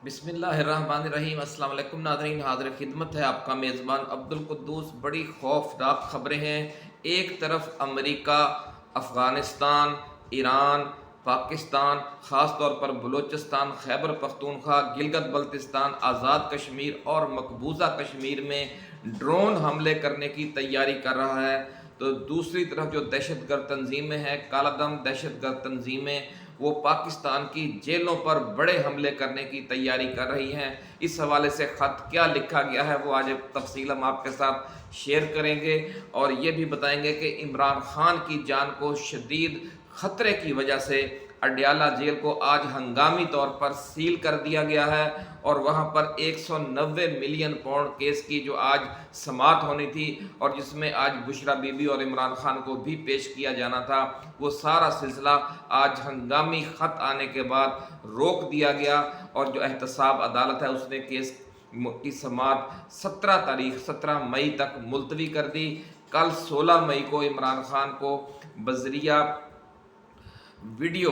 बिस्मिल्लाहिर्रहमानिर्रहीम। अस्सलाम वालेकुम नाज़रीन, हाज़िर खिदमत है आपका मेज़बान अब्दुल कुद्दूस। बड़ी खौफनाक खबरें हैं। एक तरफ अमेरिका, अफ़गानिस्तान, ईरान, पाकिस्तान, ख़ास तौर पर बलूचिस्तान, खैबर पख्तूनख्वा, गिलगित बल्तिस्तान, आज़ाद कश्मीर और मकबूजा कश्मीर में ड्रोन हमले करने की तैयारी कर रहा है, तो दूसरी तरफ जो दहशतगर्द तंजीमें हैं, कालादम दहशतगर्द तंजीमें, वो पाकिस्तान की जेलों पर बड़े हमले करने की तैयारी कर रही हैं। इस हवाले से ख़त क्या लिखा गया है वो आज तफसील हम आपके साथ शेयर करेंगे और ये भी बताएंगे कि इमरान खान की जान को शदीद ख़तरे की वजह से अडयाला जेल को आज हंगामी तौर पर सील कर दिया गया है और वहां पर 190 मिलियन पाउंड केस की जो आज समाअत होनी थी और जिसमें आज बुशरा बीबी और इमरान खान को भी पेश किया जाना था, वो सारा सिलसिला आज हंगामी ख़त आने के बाद रोक दिया गया और जो एहतसाब अदालत है उसने केस की समाअत 17 मई तक मुलतवी कर दी। कल 16 मई को इमरान खान को बजरिया वीडियो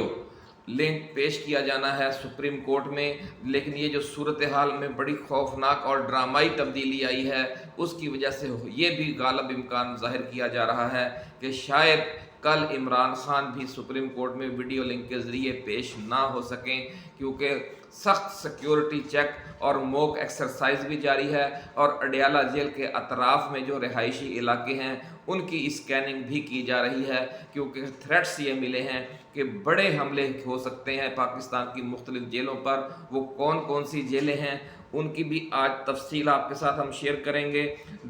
लिंक पेश किया जाना है सुप्रीम कोर्ट में, लेकिन ये जो सूरत हाल में बड़ी खौफनाक और ड्रामाई तब्दीली आई है उसकी वजह से ये भी गालिब इम्कान जाहिर किया जा रहा है कि शायद कल इमरान खान भी सुप्रीम कोर्ट में वीडियो लिंक के ज़रिए पेश ना हो सकें, क्योंकि सख्त सिक्योरिटी चेक और मॉक एक्सरसाइज भी जारी है और अडयाला जेल के अतराफ़ में जो रिहायशी इलाके हैं उनकी स्कैनिंग भी की जा रही है, क्योंकि थ्रेट्स ये मिले हैं कि बड़े हमले हो सकते हैं पाकिस्तान की मुख्तलिफ जेलों पर। वो कौन कौन सी जेलें हैं उनकी भी आज तफसील आपके साथ हम शेयर करेंगे।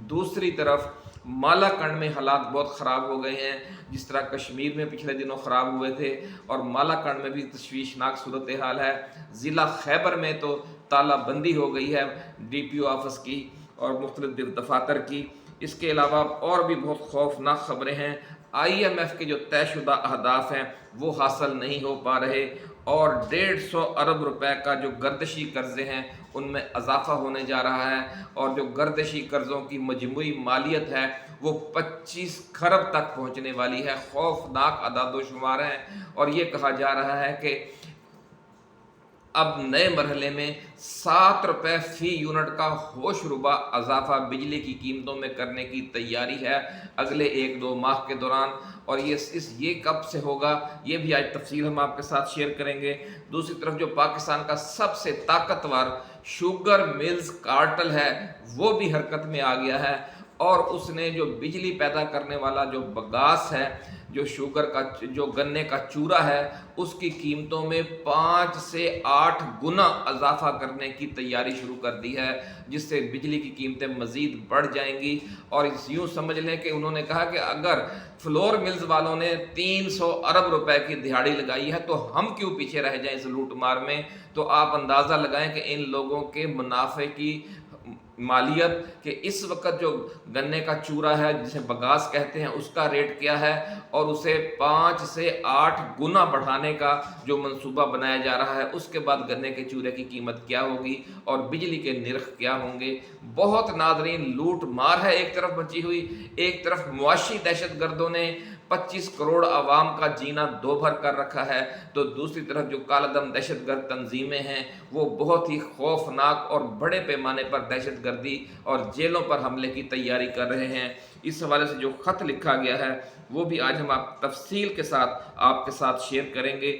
दूसरी तरफ मालाकंड में हालात बहुत ख़राब हो गए हैं, जिस तरह कश्मीर में पिछले दिनों ख़राब हुए थे और मालाकंड में भी तशवीशनाक सूरत हाल है। ज़िला खैबर में तो तालाबंदी हो गई है DPO ऑफिस की और मुख्तलिफ दफातर की। इसके अलावा और भी बहुत खौफनाक ख़बरें हैं। IMF के जो तयशुदा अहदाफ हैं वो हासिल नहीं हो पा रहे और 150 अरब रुपए का जो गर्दशी कर्ज़े हैं उनमें इजाफ़ा होने जा रहा है और जो गर्दशी कर्ज़ों की मजमूई मालियत है वो 25 खरब तक पहुंचने वाली है। खौफनाक अदाद-ओ-शुमार हैं और ये कहा जा रहा है कि अब नए मरहले में 7 रुपये फ़ी यूनिट का होशरुबा इजाफा बिजली की कीमतों में करने की तैयारी है अगले 1-2 माह के दौरान, और ये कब से होगा ये भी आज तफसील हम आपके साथ शेयर करेंगे। दूसरी तरफ जो पाकिस्तान का सबसे ताकतवर शुगर मिल्स कार्टेल है वो भी हरकत में आ गया है और उसने जो बिजली पैदा करने वाला जो बगास है, जो शुगर का जो गन्ने का चूरा है, उसकी कीमतों में 5 से 8 गुना इजाफा करने की तैयारी शुरू कर दी है, जिससे बिजली की कीमतें मज़ीद बढ़ जाएंगी। और यूँ समझ लें कि उन्होंने कहा कि अगर फ्लोर मिल्स वालों ने 300 अरब रुपए की दिहाड़ी लगाई है तो हम क्यों पीछे रह जाएं इस लूट मार में। तो आप अंदाज़ा लगाएं कि इन लोगों के मुनाफे की मालियत कि इस वक्त जो गन्ने का चूरा है जिसे बगास कहते हैं उसका रेट क्या है और उसे 5 से 8 गुना बढ़ाने का जो मंसूबा बनाया जा रहा है, उसके बाद गन्ने के चूरे की कीमत क्या होगी और बिजली के निर्ख क्या होंगे। बहुत नादरीन लूट मार है एक तरफ मची हुई, एक तरफ मुआशी दहशतगर्दों ने 25 करोड़ आवाम का जीना दोभर कर रखा है, तो दूसरी तरफ जो कालादम दहशतगर्द तंजीमें हैं वो बहुत ही खौफनाक और बड़े पैमाने पर दहशतगर्दी और जेलों पर हमले की तैयारी कर रहे हैं। इस हवाले से जो ख़त लिखा गया है वो भी आज हम आप तफसील के साथ आपके साथ शेयर करेंगे।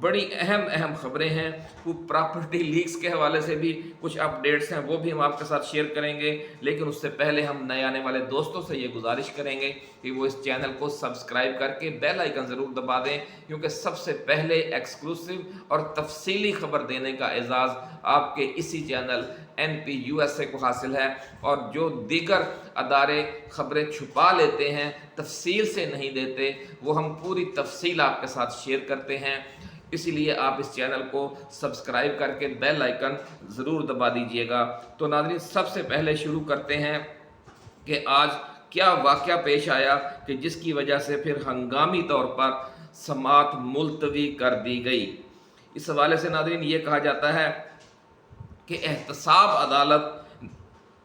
बड़ी अहम खबरें हैं, वो प्रॉपर्टी लीक्स के हवाले से भी कुछ अपडेट्स हैं वो भी हम आपके साथ शेयर करेंगे, लेकिन उससे पहले हम नए आने वाले दोस्तों से ये गुजारिश करेंगे कि वो इस चैनल को सब्सक्राइब करके बेल आइकन ज़रूर दबा दें, क्योंकि सबसे पहले एक्सक्लूसिव और तफसीली खबर देने का एजाज़ आपके इसी चैनल NP USA को हासिल है और जो दीगर अदारे खबरें छुपा लेते हैं, तफसील से नहीं देते, वो हम पूरी तफसील आपके साथ शेयर करते हैं। इसीलिए आप इस चैनल को सब्सक्राइब करके बेल आइकन ज़रूर दबा दीजिएगा। तो नाज़रीन, सबसे पहले शुरू करते हैं कि आज क्या वाक़या पेश आया कि जिसकी वजह से फिर हंगामी तौर पर समाअत मुलतवी कर दी गई। इस हवाले से नाज़रीन ये कहा जाता है कि एहतसाब अदालत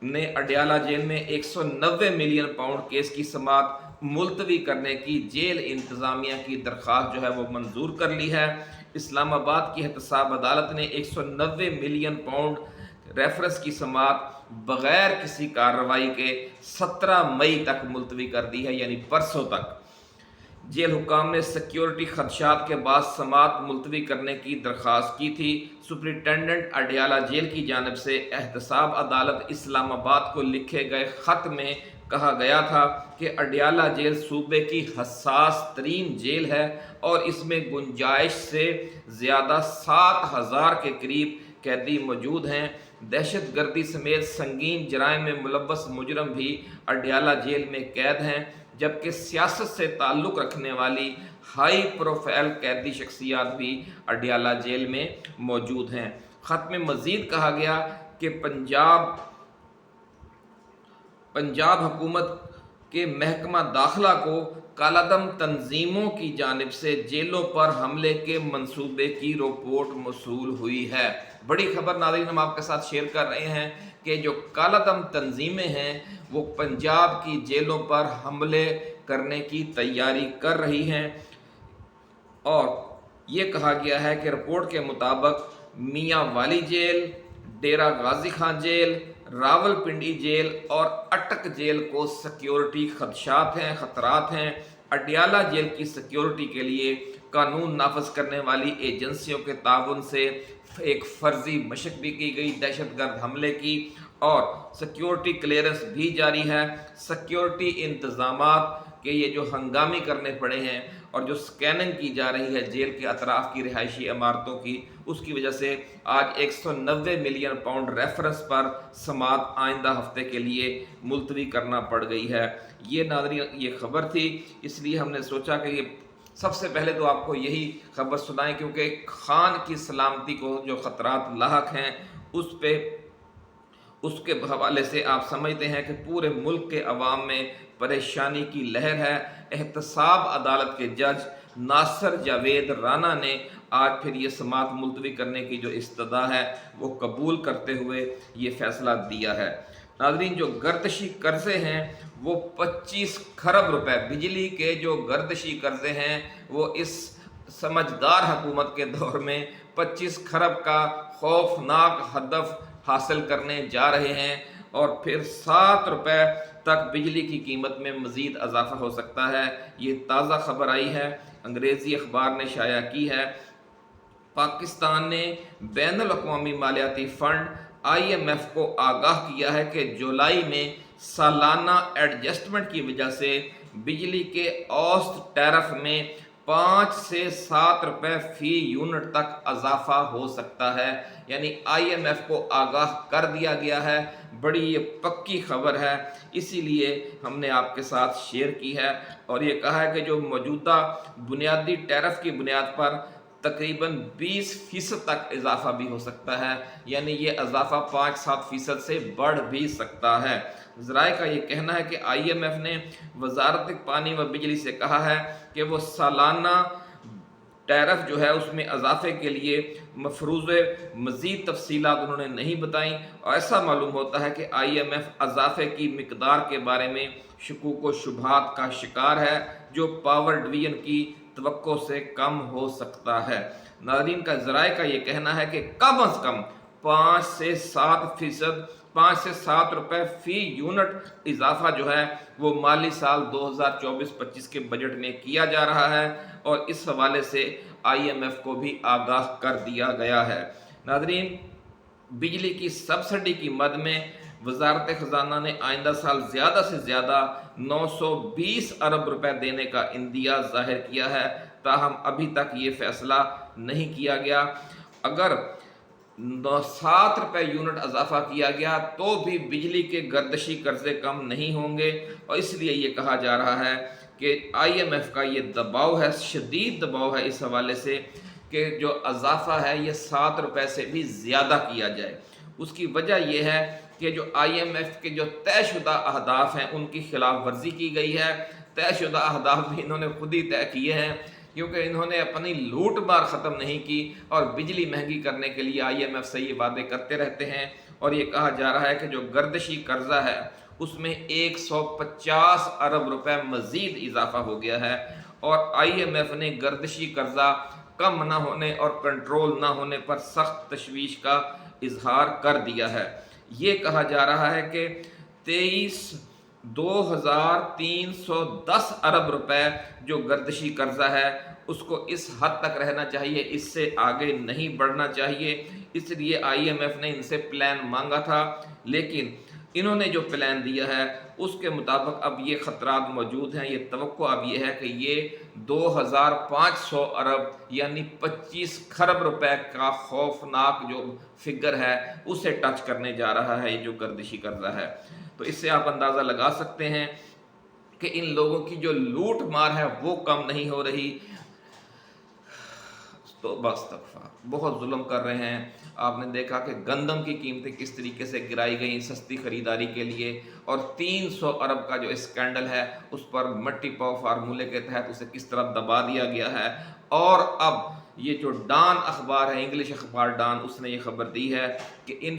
ने अडयाला जेल में 190 मिलियन पाउंड केस की समाअत मुलतवी करने की जेल इंतज़ामिया की दरख्वास्त जो है वो मंजूर कर ली है। اسلام آباد کی احتساب عدالت نے 190 ملین پاؤنڈ ریفرنس کی سماعت بغیر کسی کارروائی کے 17 مئی تک ملتوی کر دی ہے، یعنی پرسوں تک۔ جیل حکام نے سیکیورٹی خدشات کے بعد سماعت ملتوی کرنے کی درخواست کی تھی۔ سپرنٹینڈنٹ اڈیالہ جیل کی جانب سے احتساب عدالت اسلام آباد کو لکھے گئے خط میں کہا گیا تھا کہ اڈیالہ جیل صوبے کی حساس ترین جیل ہے اور اس میں گنجائش سے زیادہ 7,000 کے قریب قیدی موجود ہیں۔ دہشت گردی سمیت سنگین جرائم میں ملوث مجرم بھی اڈیالہ جیل میں قید ہیں، جبکہ سیاست سے تعلق رکھنے والی ہائی پروفائل قیدی شخصیات بھی اڈیالہ جیل میں موجود ہیں۔ خط میں مزید کہا گیا کہ پنجاب حکومت کے محکمہ داخلہ کو کالعدم تنظیموں کی جانب سے جیلوں پر حملے کے منصوبے کی رپورٹ موصول ہوئی ہے۔ بڑی خبر ناظرین ہم آپ کے ساتھ شیئر کر رہے ہیں کہ جو کالعدم تنظیمیں ہیں وہ پنجاب کی جیلوں پر حملے کرنے کی تیاری کر رہی ہیں، اور یہ کہا گیا ہے کہ رپورٹ کے مطابق میاں والی jail, Dera Ghazi Khan jail, Rawal Pindi jail اور اٹک جیل کو سیکیورٹی خطرات ہیں۔ اڈیالہ جیل کی سیکیورٹی کے لیے قانون نافذ کرنے والی ایجنسیوں کے تعاون سے ایک فرضی مشق بھی کی گئی دہشت گرد حملے کی، اور سیکیورٹی کلیئرنس بھی جاری ہے۔ سیکیورٹی انتظامات کہ یہ جو ہنگامی کرنے پڑے ہیں اور جو سکیننگ کی جا رہی ہے جیل کے اطراف کی رہائشی عمارتوں کی، اس کی وجہ سے آج 190 ملین پاؤنڈ ریفرنس پر سماعت آئندہ ہفتے کے لیے ملتوی کرنا پڑ گئی ہے۔ یہ ناظرین یہ خبر تھی، اس لیے ہم نے سوچا کہ یہ سب سے پہلے تو آپ کو یہی خبر سنائیں، کیونکہ خان کی سلامتی کو جو خطرات لاحق ہیں اس کے حوالے سے آپ سمجھتے ہیں کہ پورے ملک کے عوام میں پریشانی کی لہر ہے۔ احتساب عدالت کے جج ناصر جاوید رانا نے آج پھر یہ سماعت ملتوی کرنے کی جو استدعا ہے وہ قبول کرتے ہوئے یہ فیصلہ دیا ہے۔ ناظرین جو گردشی قرضے ہیں وہ 25 کھرب روپے، بجلی کے جو گردشی قرضے ہیں وہ اس سمجھدار حکومت کے دور میں 25 کھرب کا خوفناک ہدف حاصل کرنے جا رہے ہیں، اور پھر 7 روپے تک بجلی کی قیمت میں مزید اضافہ ہو سکتا ہے۔ یہ تازہ خبر آئی ہے، انگریزی اخبار نے شائع کی ہے۔ پاکستان نے بین الاقوامی مالیاتی فنڈ IMF کو آگاہ کیا ہے کہ جولائی میں سالانہ ایڈجسٹمنٹ کی وجہ سے بجلی کے اوسط ٹیرف میں 5 سے 7 روپے فی یونٹ تک اضافہ ہو سکتا ہے، یعنی IMF کو آگاہ کر دیا گیا ہے۔ بڑی یہ پکی خبر ہے، اسی لیے ہم نے آپ کے ساتھ شیئر کی ہے، اور یہ کہا ہے کہ جو موجودہ بنیادی ٹیرف کی بنیاد پر تقریباً 20% تک اضافہ بھی ہو سکتا ہے، یعنی یہ اضافہ 5-7% سے بڑھ بھی سکتا ہے۔ ذرائع کا یہ کہنا ہے کہ IMF نے وزارت پانی و بجلی سے کہا ہے کہ وہ سالانہ ٹیرف جو ہے اس میں اضافے کے لیے مفروضے مزید تفصیلات انہوں نے نہیں بتائیں، اور ایسا معلوم ہوتا ہے کہ IMF اضافے کی مقدار کے بارے میں شکوک و شبہات کا شکار ہے، جو پاور ڈویژن کی توقع سے کم ہو سکتا ہے۔ ناظرین کا ذرائع کا یہ کہنا ہے کہ کم از کم 5 سے 7 روپے فی یونٹ اضافہ جو ہے وہ مالی سال 2024-25 کے بجٹ میں کیا جا رہا ہے، اور اس حوالے سے IMF کو بھی آگاہ کر دیا گیا ہے۔ ناظرین بجلی کی سبسڈی کی مد میں وزارت خزانہ نے آئندہ سال زیادہ سے زیادہ 920 ارب روپے دینے کا اندیہ ظاہر کیا ہے، تاہم ابھی تک یہ فیصلہ نہیں کیا گیا۔ اگر 7 روپے یونٹ اضافہ کیا گیا تو بھی بجلی کے گردشی قرضے کم نہیں ہوں گے، اور اس لیے یہ کہا جا رہا ہے کہ IMF کا یہ دباؤ ہے، شدید دباؤ ہے اس حوالے سے کہ جو اضافہ ہے یہ 7 روپے سے بھی زیادہ کیا جائے۔ اس کی وجہ یہ ہے کہ جو IMF کے جو طے شدہ اہداف ہیں ان کی خلاف ورزی کی گئی ہے۔ طے شدہ اہداف بھی انہوں نے خود ہی طے کیے ہیں، کیونکہ انہوں نے اپنی لوٹ مار ختم نہیں کی، اور بجلی مہنگی کرنے کے لیے IMF سے یہ وعدے کرتے رہتے ہیں، اور یہ کہا جا رہا ہے کہ جو گردشی قرضہ ہے اس میں 150 ارب روپے مزید اضافہ ہو گیا ہے، اور IMF نے گردشی قرضہ कम न होने और कंट्रोल न होने पर सख्त तशवीश का इजहार कर दिया है। ये कहा जा रहा है कि 23,310 अरब रुपए जो गर्दिशी कर्जा है उसको इस हद तक रहना चाहिए, इससे आगे नहीं बढ़ना चाहिए। इसलिए IMF ने इनसे प्लान मांगा था, लेकिन इन्होंने जो प्लान दिया है उसके मुताबिक अब ये ख़तरात मौजूद हैं। ये तवक्को अब ये है कि ये 2,500 अरब यानी 25 खरब रुपए का खौफनाक जो फिगर है उसे टच करने जा रहा है, ये जो गर्दिशी कर्जा है। तो इससे आप अंदाज़ा लगा सकते हैं कि इन लोगों की जो लूट मार है वो कम नहीं हो रही। तो बस तकफा बहुत जुल्म कर रहे हैं। आपने देखा कि गंदम की कीमतें किस तरीके से गिराई गई सस्ती खरीदारी के लिए, और 300 अरब का जो स्कैंडल है उस पर मट्टी पाव फार्मूले के तहत उसे किस तरह दबा दिया गया है। और अब ये जो डॉन अखबार है, इंग्लिश अखबार डॉन, उसने ये खबर दी है कि इन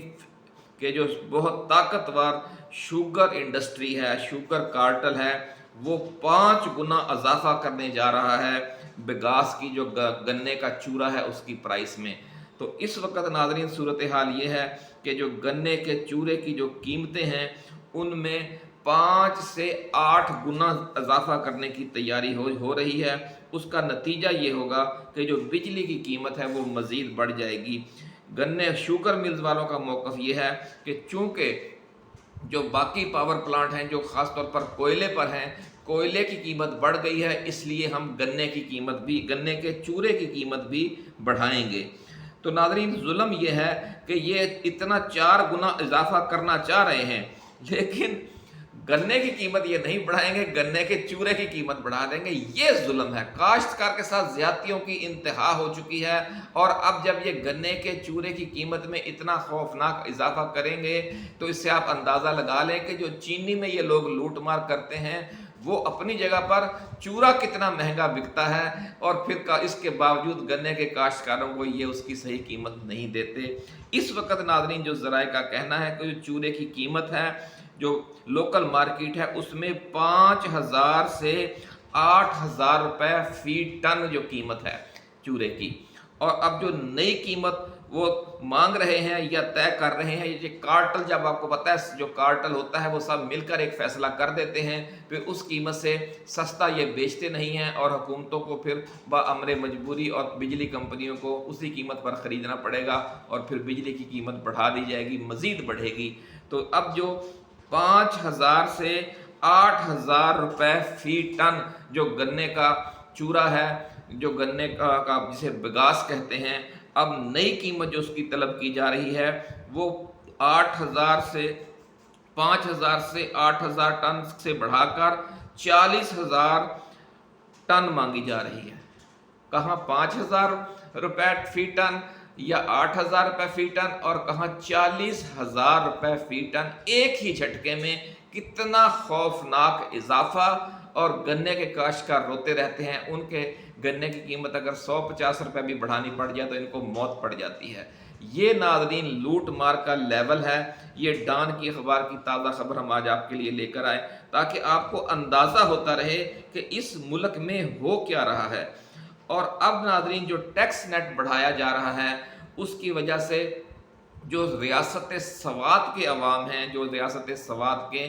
के जो बहुत ताकतवर शुगर इंडस्ट्री है, शुगर कार्टल है, वो 5 गुना इजाफा करने जा रहा है बिगास की जो गन्ने का चूरा है उसकी प्राइस में। तो इस वक्त नाज़रीन सूरत हाल ये है कि जो गन्ने के चूरे की जो कीमतें हैं उनमें 5 से 8 गुना इजाफा करने की तैयारी हो रही है। उसका नतीजा ये होगा कि जो बिजली की कीमत है वो मज़ीद बढ़ जाएगी। गन्ने शुगर मिल्स वालों का मौक़िफ़ ये है कि चूँकि जो बाकी पावर प्लांट हैं जो ख़ास तौर पर कोयले पर हैं, कोयले की कीमत बढ़ गई है, इसलिए हम गन्ने की कीमत भी, गन्ने के चूरे की कीमत भी बढ़ाएंगे। तो नाज़रीन जुल्म ये है कि ये इतना 4 गुना इजाफा करना चाह रहे हैं, लेकिन गन्ने की कीमत ये नहीं बढ़ाएंगे, गन्ने के चूरे की कीमत बढ़ा देंगे। ये जुल्म है, काश्तकार के साथ ज़्यादतियों की इंतहा हो चुकी है। और अब जब ये गन्ने के चूरे की कीमत में इतना खौफनाक इजाफा करेंगे तो इससे आप अंदाज़ा लगा लें कि जो चीनी में ये लोग लूट मार करते हैं वो अपनी जगह पर चूरा कितना महंगा बिकता है, और फिर इसके बावजूद गन्ने के काश्तकारों को ये उसकी सही कीमत नहीं देते। इस वक्त नाज़रीन जो ज़राए का कहना है कि जो चूरे की कीमत है जो लोकल मार्केट है उसमें 5,000 से 8,000 रुपये फी टन जो कीमत है चूरे की। और अब जो नई कीमत वो मांग रहे हैं या तय कर रहे हैं, ये कार्टल, जब आपको पता है जो कार्टल होता है वो सब मिलकर एक फैसला कर देते हैं, फिर उस कीमत से सस्ता ये बेचते नहीं हैं और हुकूमतों को फिर बाअमरे मजबूरी और बिजली कंपनियों को उसी कीमत पर ख़रीदना पड़ेगा और फिर बिजली की कीमत बढ़ा दी जाएगी, मज़ीद बढ़ेगी। तो अब जो 5,000 से 8,000 रुपये फी टन जो गन्ने का चूरा है, जो गन्ने का जिसे बिगास कहते हैं, अब नई कीमत जो उसकी तलब की जा रही है वो 8,000 से 5,000 से 8,000 टन से बढ़ाकर 40,000 टन मांगी जा रही है। कहाँ 5,000 रुपये फी टन या 8,000 रुपये फी टन, और कहाँ 40,000 रुपये फी टन। एक ही झटके में कितना खौफनाक इजाफा। और गन्ने के काश्तकार रोते रहते हैं, उनके गन्ने की कीमत अगर 150 रुपये भी बढ़ानी पड़ जाए तो इनको मौत पड़ जाती है। ये नाज़रीन लूट मार का लेवल है। ये डॉन की अखबार की ताज़ा खबर हम आज आपके लिए लेकर आए ताकि आपको अंदाज़ा होता रहे कि इस मुल्क में हो क्या रहा है। और अब नाज़रीन जो टैक्स नेट बढ़ाया जा रहा है उसकी वजह से जो रियासत सवात के अवाम हैं, जो रियासत सवात के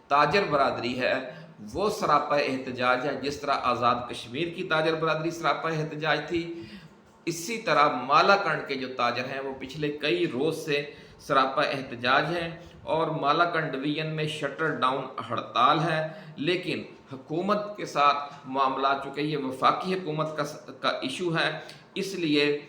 ताजर बरादरी है वो सरापा एहतजाज है। जिस तरह आज़ाद कश्मीर की ताजर बरादरी सरापा एहतजाज थी, इसी तरह मालाकंड के जो ताजर हैं वो पिछले कई रोज़ से सरापा एहतजाज हैं और मालाकंड डिवीज़न में शटर डाउन हड़ताल है। लेकिन हुकूमत के साथ मामला, चूँकि ये वफाकी हुकूमत का इशू है, इसलिए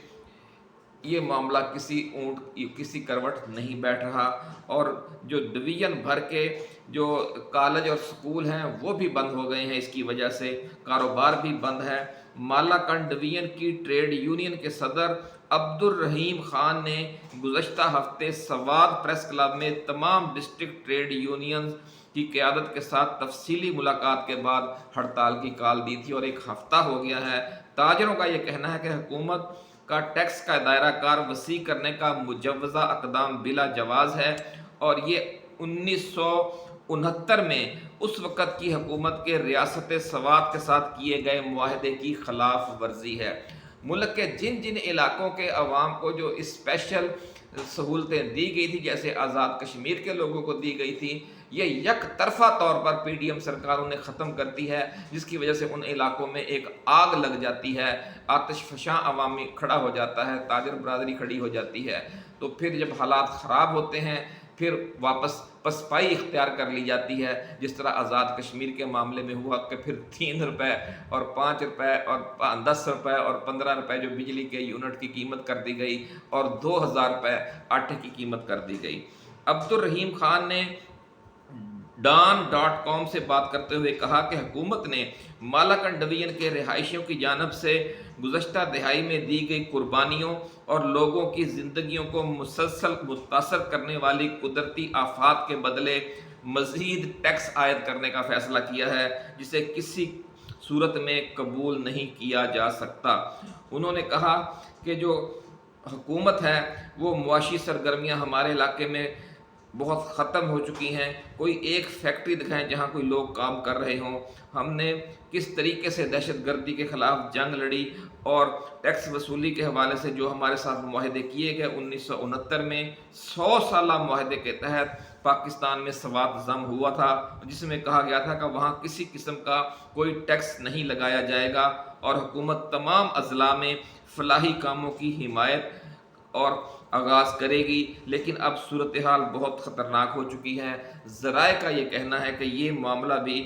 ये मामला किसी करवट नहीं बैठ रहा। और जो डिवीज़न भर के जो कॉलेज और स्कूल हैं वो भी बंद हो गए हैं, इसकी वजह से कारोबार भी बंद है। मालाकंड डिवीज़न की ट्रेड यूनियन के सदर अब्दुल रहीम ख़ान ने गुज़श्ता हफ्ते सवाद प्रेस क्लब में तमाम डिस्ट्रिक्ट ट्रेड यूनियन की क़यादत के साथ तफसीली मुलाकात के बाद हड़ताल की कॉल दी थी और एक हफ़्ता हो गया है। ताजरों का ये कहना है कि हुकूमत का टैक्स का दायरा कार वसी करने का मुजव्वज़ा अक़दाम बिला जवाज़ है और ये 1969 में उस वक़्त की हुकूमत के रियासत सवात के साथ किए गए मुआहदे की खिलाफ वर्जी है। मुल्क के जिन जिन इलाकों के अवाम को जो स्पेशल सहूलतें दी गई थी, जैसे आज़ाद कश्मीर के लोगों को दी गई थी, ये एक तरफा तौर पर पीडीएम सरकार उन्हें ख़त्म करती है, जिसकी वजह से उन इलाकों में एक आग लग जाती है, आतिशफ़शां अवामी खड़ा हो जाता है, ताजर बरादरी खड़ी हो जाती है। तो फिर जब हालात ख़राब होते हैं, फिर वापस पसपाई इख्तियार कर ली जाती है, जिस तरह आज़ाद कश्मीर के मामले में हुआ कि फिर 3 रुपए और 5 रुपए और 10 रुपए और 15 रुपए जो बिजली के यूनिट की कीमत कर दी गई और 2000 रुपए आटे की कीमत कर दी गई। अब्दुल रहीम खान ने डॉन.कॉम से बात करते हुए कहा कि हुकूमत ने मालाकंड डिवीजन के रिहायशियों की जानब से गुज़श्ता दिहाई में दी गई कुर्बानियों और लोगों की ज़िंदगियों को मुसलसल मुतासर करने वाली कुदरती आफात के बदले मज़ीद टैक्स आयद करने का फ़ैसला किया है, जिसे किसी सूरत में कबूल नहीं किया जा सकता। उन्होंने कहा कि जो हुकूमत है वो मुआशी सरगर्मियाँ हमारे इलाके में बहुत ख़त्म हो चुकी हैं। कोई एक फैक्ट्री दिखाएं जहां कोई लोग काम कर रहे हों। हमने किस तरीके से दहशत गर्दी के ख़िलाफ़ जंग लड़ी और टैक्स वसूली के हवाले से जो हमारे साथ मुआहदे किए गए 1969 में 100 साला मुआहदे के तहत पाकिस्तान में सवात ज़म हुआ था, जिसमें कहा गया था कि वहाँ किसी किस्म का कोई टैक्स नहीं लगाया जाएगा और हुकूमत तमाम अज़ला में फलाही कामों की हिमायत और आगाज़ करेगी। लेकिन अब सूरत हाल बहुत ख़तरनाक हो चुकी है। ज़राए का ये कहना है कि ये मामला भी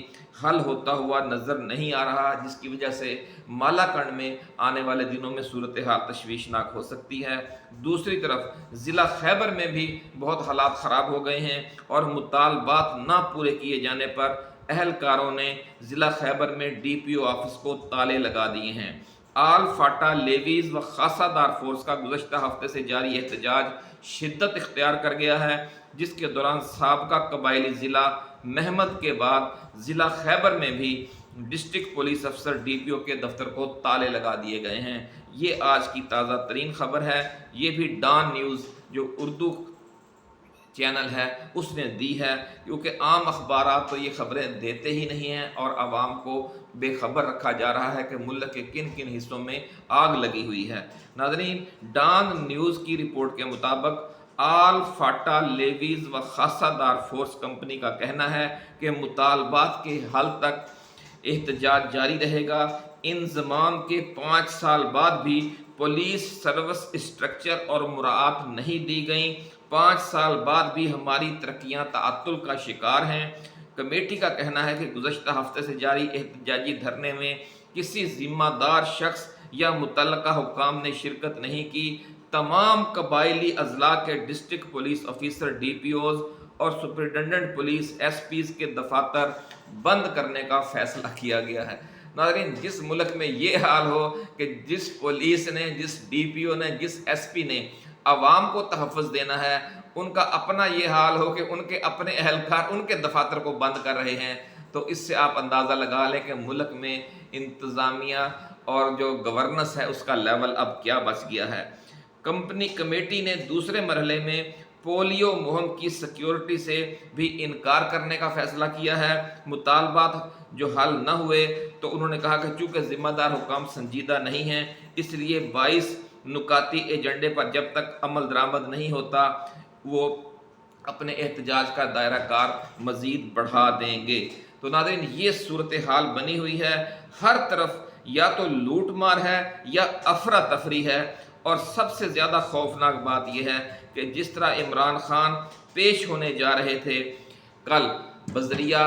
हल होता हुआ नज़र नहीं आ रहा, जिसकी वजह से मालाकंड में आने वाले दिनों में सूरत हाल तशवीशनाक हो सकती है। दूसरी तरफ ज़िला खैबर में भी बहुत हालात ख़राब हो गए हैं और मुतालबात ना पूरे किए जाने पर अहलकारों ने ज़िला खैबर में DPO ऑफिस को ताले लगा दिए हैं। आल फाटा लेवीज़ व खासादार फोर्स का गुज़श्ता हफ्ते से जारी एहतजाज शिद्दत इख्तियार कर गया है, जिसके दौरान साबका कबायली ज़िला महमद के बाद ज़िला खैबर में भी डिस्ट्रिक्ट पुलिस अफसर DPO के दफ्तर को ताले लगा दिए गए हैं। ये आज की ताज़ा तरीन खबर है। ये भी डॉन न्यूज़ जो उर्दू चैनल है उसने दी है, क्योंकि आम अखबारात तो ये खबरें देते ही नहीं हैं और आवाम को बेखबर रखा जा रहा है कि मुल्क के किन किन हिस्सों में आग लगी हुई है। नाज़रीन, डॉन न्यूज़ की रिपोर्ट के मुताबिक आल फाटा लेवीज़ व खासादार फोर्स कंपनी का कहना है कि मुतालबात के हल तक एहतजाज जारी रहेगा। इंज़माम के 5 साल बाद भी पुलिस सर्विस स्ट्रक्चर और मुराआत नहीं दी गई। 5 साल बाद भी हमारी तरक्कियाँ ताअत्तुल का शिकार हैं। कमेटी का कहना है कि गुज़श्ता हफ्ते से जारी एहतजाजी धरने में किसी ज़िम्मेदार शख्स या मुतल्लका हुक्काम ने शिरकत नहीं की। तमाम कबायली अजला के डिस्ट्रिक्ट पुलिस ऑफिसर DPOs और सुपरिटेंडेंट पुलिस SPs के दफातर बंद करने का फैसला किया गया है। नाज़रीन, जिस मुल्क में ये हाल हो कि जिस पुलिस ने, जिस DPO ने, जिस SP ने अवाम को तहफ़्फ़ुज़ देना है, उनका अपना ये हाल हो कि उनके अपने अहलकार उनके दफातर को बंद कर रहे हैं, तो इससे आप अंदाज़ा लगा लें कि मुल्क में इंतज़ामिया और जो गवर्नेंस है उसका लेवल अब क्या बच गया है। कमेटी ने दूसरे मरहले में पोलियो मुहिम की सिक्योरिटी से भी इनकार करने का फैसला किया है। मुतालबात जो हल न हुए तो उन्होंने कहा कि चूँकि ज़िम्मेदार हुकाम संजीदा नहीं हैं, इसलिए 22 नुकाती एजेंडे पर जब तक अमल दरामद नहीं होता वो अपने एहतजाज का दायरा कार मज़ीद बढ़ा देंगे। तो नाज़रीन, ये सूरत हाल बनी हुई है। हर तरफ या तो लूट मार है या अफरा तफरी है, और सबसे ज़्यादा खौफनाक बात यह है कि जिस तरह इमरान खान पेश होने जा रहे थे कल बजरिया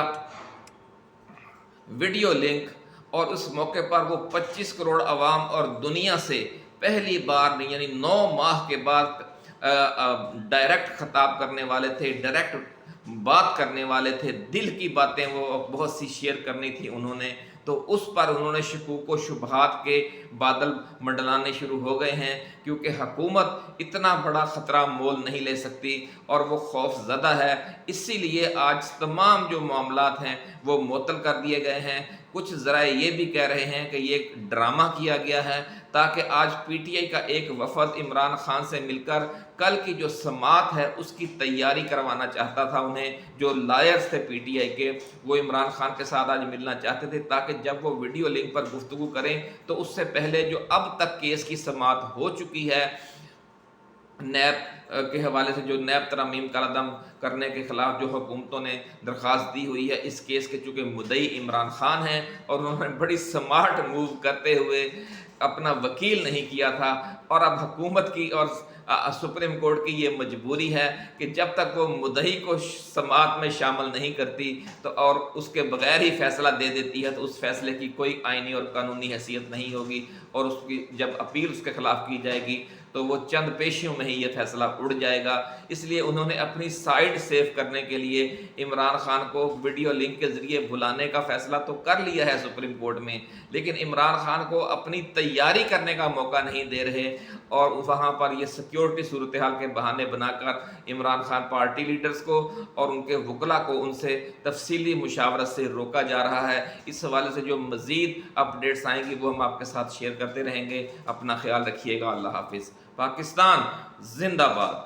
वीडियो लिंक, और उस मौके पर वो 25 करोड़ अवाम और दुनिया से पहली बार नहीं, यानी 9 माह के बाद डायरेक्ट खिताब करने वाले थे, डायरेक्ट बात करने वाले थे, दिल की बातें वो बहुत सी शेयर करनी थी उन्होंने, तो उस पर उन्होंने शकूक व शुबहात के बादल मंडलाने शुरू हो गए हैं, क्योंकि हुकूमत इतना बड़ा ख़तरा मोल नहीं ले सकती और वो खौफ ज़दा है। इसीलिए आज तमाम जो मामलात हैं वो मुअत्तल कर दिए गए हैं। कुछ ज़राए ये भी कह रहे हैं कि ये एक ड्रामा किया गया है ताकि आज PTI का एक वफ़द इमरान खान से मिलकर کل کی جو سماعت ہے اس کی تیاری کروانا چاہتا تھا انہیں. جو لائرز تھے پی ٹی آئی کے وہ عمران خان کے ساتھ آج ملنا چاہتے تھے تاکہ جب وہ ویڈیو لنک پر گفتگو کریں تو اس سے پہلے جو اب تک کیس کی سماعت ہو چکی ہے نیب کے حوالے سے، جو نیب ترامیم کالعدم کرنے کے خلاف جو حکومتوں نے درخواست دی ہوئی ہے، اس کیس کے چونکہ مدعی عمران خان ہیں اور انہوں نے بڑی سمارٹ موو کرتے ہوئے اپنا وکیل نہیں کیا تھا، اور اب حکومت کی اور سپریم کورٹ کی یہ مجبوری ہے کہ جب تک وہ مدعی کو سماعت میں شامل نہیں کرتی تو اور اس کے بغیر ہی فیصلہ دے دیتی ہے تو اس فیصلے کی کوئی آئینی اور قانونی حیثیت نہیں ہوگی، اور اس کی جب اپیل اس کے خلاف کی جائے گی تو وہ چند پیشیوں میں ہی یہ فیصلہ اڑ جائے گا. اس لیے انہوں نے اپنی سائیڈ سیو کرنے کے لیے عمران خان کو ویڈیو لنک کے ذریعے بلانے کا فیصلہ تو کر لیا ہے سپریم کورٹ میں، لیکن عمران خان کو اپنی تیاری کرنے کا موقع نہیں دے رہے، اور وہاں پر یہ سیکیورٹی صورتحال کے بہانے بنا کر عمران خان پارٹی لیڈرز کو اور ان کے وکلاء کو ان سے تفصیلی مشاورت سے روکا جا رہا ہے. اس حوالے سے جو مزید اپڈیٹس آئیں گی وہ ہم آپ کے ساتھ شیئر کرتے رہیں گے. اپنا خیال رکھیے گا. اللہ حافظ. پاکستان زندہ باد.